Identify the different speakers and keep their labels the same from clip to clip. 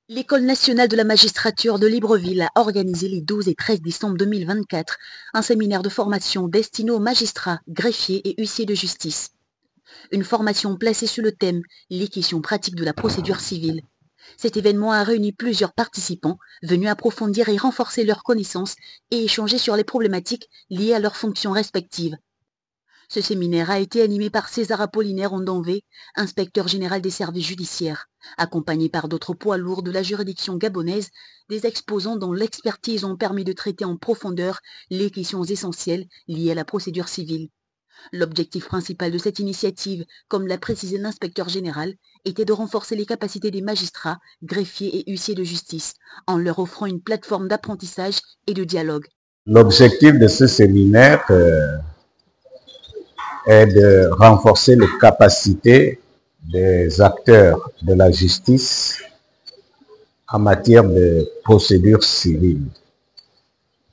Speaker 1: L'École nationale de la magistrature de Libreville a organisé les 12 et 13 décembre 2024 un séminaire de formation destiné aux magistrats, greffiers et huissiers de justice. Une formation placée sur le thème « Les questions pratiques de la procédure civile ». Cet événement a réuni plusieurs participants venus approfondir et renforcer leurs connaissances et échanger sur les problématiques liées à leurs fonctions respectives. Ce séminaire a été animé par César Apollinaire Ondonvé, inspecteur général des services judiciaires, accompagné par d'autres poids lourds de la juridiction gabonaise, des exposants dont l'expertise ont permis de traiter en profondeur les questions essentielles liées à la procédure civile. L'objectif principal de cette initiative, comme l'a précisé l'inspecteur général, était de renforcer les capacités des magistrats, greffiers et huissiers de justice, en leur offrant une plateforme d'apprentissage et de dialogue.
Speaker 2: L'objectif de ce séminaire est de renforcer les capacités des acteurs de la justice en matière de procédure civile.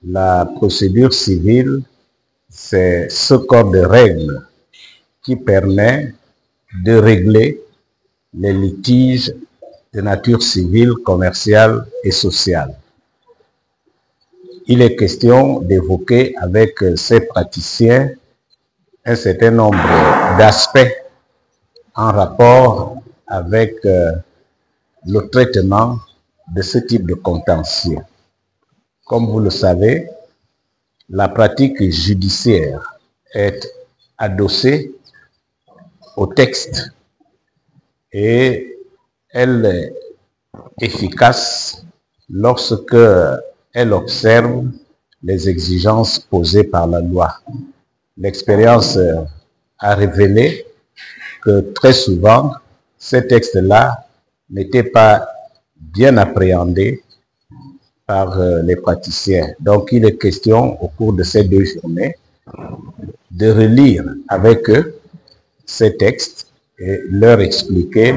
Speaker 2: La procédure civile, c'est ce corps de règles qui permet de régler les litiges de nature civile, commerciale et sociale. Il est question d'évoquer avec ces praticiens un certain nombre d'aspects en rapport avec le traitement de ce type de contentieux. Comme vous le savez, la pratique judiciaire est adossée au texte et elle est efficace lorsque elle observe les exigences posées par la loi. L'expérience a révélé que très souvent, ces textes-là n'étaient pas bien appréhendés par les praticiens. Donc, il est question, au cours de ces 2 journées, de relire avec eux ces textes et leur expliquer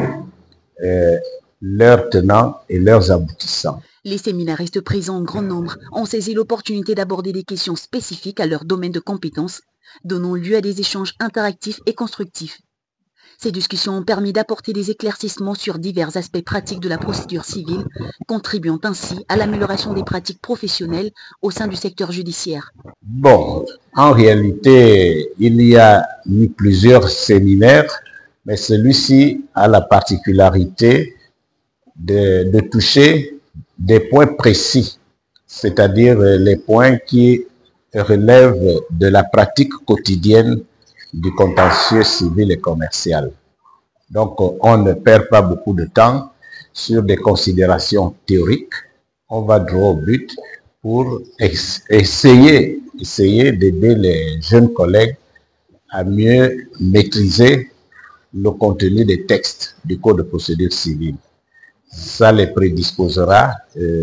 Speaker 2: leurs tenants et leurs aboutissants.
Speaker 1: Les séminaristes présents en grand nombre ont saisi l'opportunité d'aborder des questions spécifiques à leur domaine de compétences, donnant lieu à des échanges interactifs et constructifs. Ces discussions ont permis d'apporter des éclaircissements sur divers aspects pratiques de la procédure civile, contribuant ainsi à l'amélioration des pratiques professionnelles au sein du secteur judiciaire.
Speaker 2: Bon, en réalité, il y a eu plusieurs séminaires, mais celui-ci a la particularité de toucher des points précis, c'est-à-dire les points qui relèvent de la pratique quotidienne du contentieux civil et commercial. Donc, on ne perd pas beaucoup de temps sur des considérations théoriques. On va droit au but pour essayer d'aider les jeunes collègues à mieux maîtriser le contenu des textes du Code de procédure civile. Ça les prédisposera,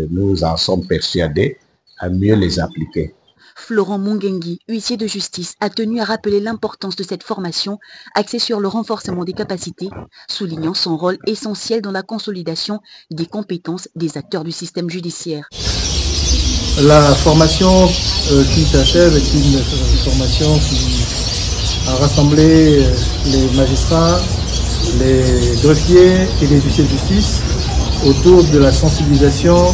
Speaker 2: nous en sommes persuadés, à mieux les appliquer.
Speaker 1: Florent Mungengi, huissier de justice, a tenu à rappeler l'importance de cette formation axée sur le renforcement des capacités, soulignant son rôle essentiel dans la consolidation des compétences des acteurs du système judiciaire.
Speaker 3: La formation qui s'achève est une formation qui a rassemblé les magistrats, les greffiers et les huissiers de justice autour de la sensibilisation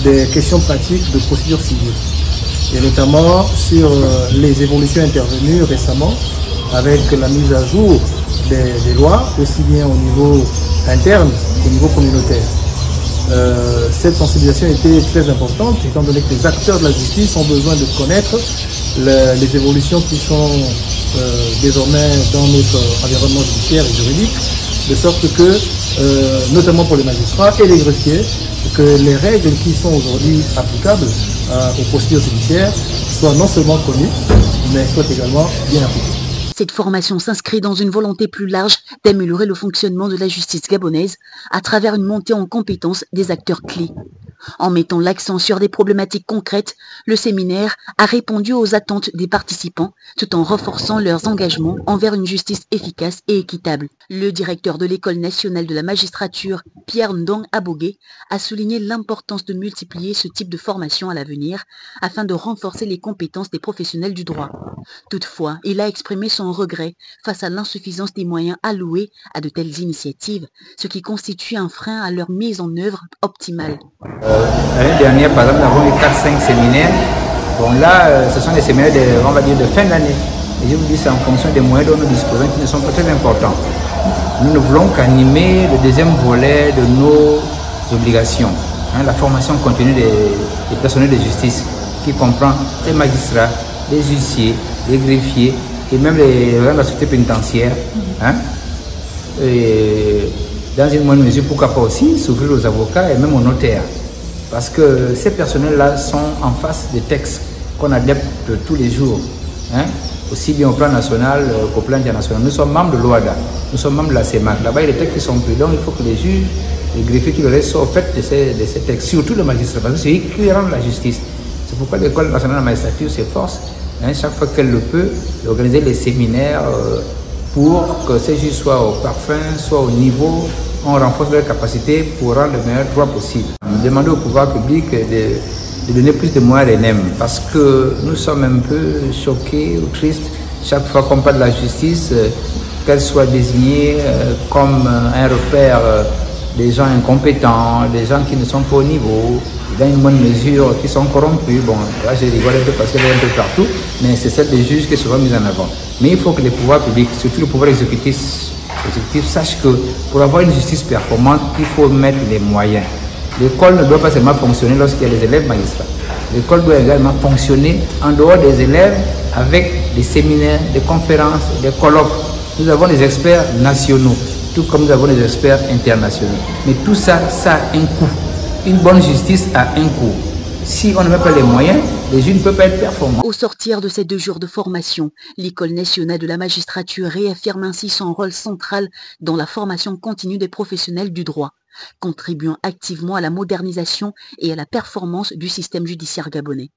Speaker 3: des questions pratiques de procédure civile, et notamment sur les évolutions intervenues récemment avec la mise à jour des lois, aussi bien au niveau interne qu'au niveau communautaire. Cette sensibilisation était très importante, étant donné que les acteurs de la justice ont besoin de connaître les évolutions qui sont désormais dans notre environnement judiciaire et juridique, de sorte que, notamment pour les magistrats et les greffiers, que les règles qui sont aujourd'hui applicables aux procédures judiciaires soient non seulement connues, mais soient également bien appliquées.
Speaker 1: Cette formation s'inscrit dans une volonté plus large d'améliorer le fonctionnement de la justice gabonaise à travers une montée en compétences des acteurs clés. En mettant l'accent sur des problématiques concrètes, le séminaire a répondu aux attentes des participants tout en renforçant leurs engagements envers une justice efficace et équitable. Le directeur de l'École nationale de la magistrature, Pierre Ndong Abogué, a souligné l'importance de multiplier ce type de formation à l'avenir afin de renforcer les compétences des professionnels du droit. Toutefois, il a exprimé son regret face à l'insuffisance des moyens alloués à de telles initiatives, ce qui constitue un frein à leur mise en œuvre optimale.
Speaker 4: L'année dernière, par exemple, nous avons eu 4-5 séminaires. Bon, là, ce sont des séminaires de, on va dire, de fin d'année. Et je vous dis, c'est en fonction des moyens dont nous disposons qui ne sont pas très importants. Nous ne voulons qu'animer le deuxième volet de nos obligations. La formation continue des personnels de justice, qui comprend les magistrats, les huissiers, les greffiers et même les gens de la société pénitentiaire. Et dans une moindre mesure, pourquoi pas aussi s'ouvrir aux avocats et même aux notaires. Parce que ces personnels-là sont en face des textes qu'on adepte tous les jours, aussi bien au plan national qu'au plan international. Nous sommes membres de l'OADA, nous sommes membres de la CEMAC. Là-bas, il y a des textes qui sont pris. Donc, il faut que les juges, les greffiers, tout le reste soient au fait de ces textes, surtout le magistrat, parce que c'est eux qui rendent la justice. C'est pourquoi l'École nationale de la magistrature s'efforce, chaque fois qu'elle le peut, d'organiser les séminaires pour que ces juges soient au parfum, soient au niveau. On renforce leur capacité pour rendre le meilleur droit possible. Demander au pouvoir public de donner plus de moyens à l'ENEM parce que nous sommes un peu choqués ou tristes chaque fois qu'on parle de la justice, qu'elle soit désignée comme un repère des gens incompétents, des gens qui ne sont pas au niveau, dans une bonne mesure, qui sont corrompus. Bon, là je rigole un peu parce qu'elle est un peu partout, mais c'est celle des juges qui est souvent mise en avant. Mais il faut que les pouvoirs publics, surtout le pouvoir exécutif, sache que pour avoir une justice performante, il faut mettre les moyens. L'école ne doit pas seulement fonctionner lorsqu'il y a les élèves magistrats. L'école doit également fonctionner en dehors des élèves avec des séminaires, des conférences, des colloques. Nous avons des experts nationaux, tout comme nous avons des experts internationaux. Mais tout ça, ça a un coût. Une bonne justice a un coût. Si on ne met pas les moyens, les juges ne peuvent pas être performants.
Speaker 1: Au sortir de ces 2 jours de formation, l'École nationale de la magistrature réaffirme ainsi son rôle central dans la formation continue des professionnels du droit, contribuant activement à la modernisation et à la performance du système judiciaire gabonais.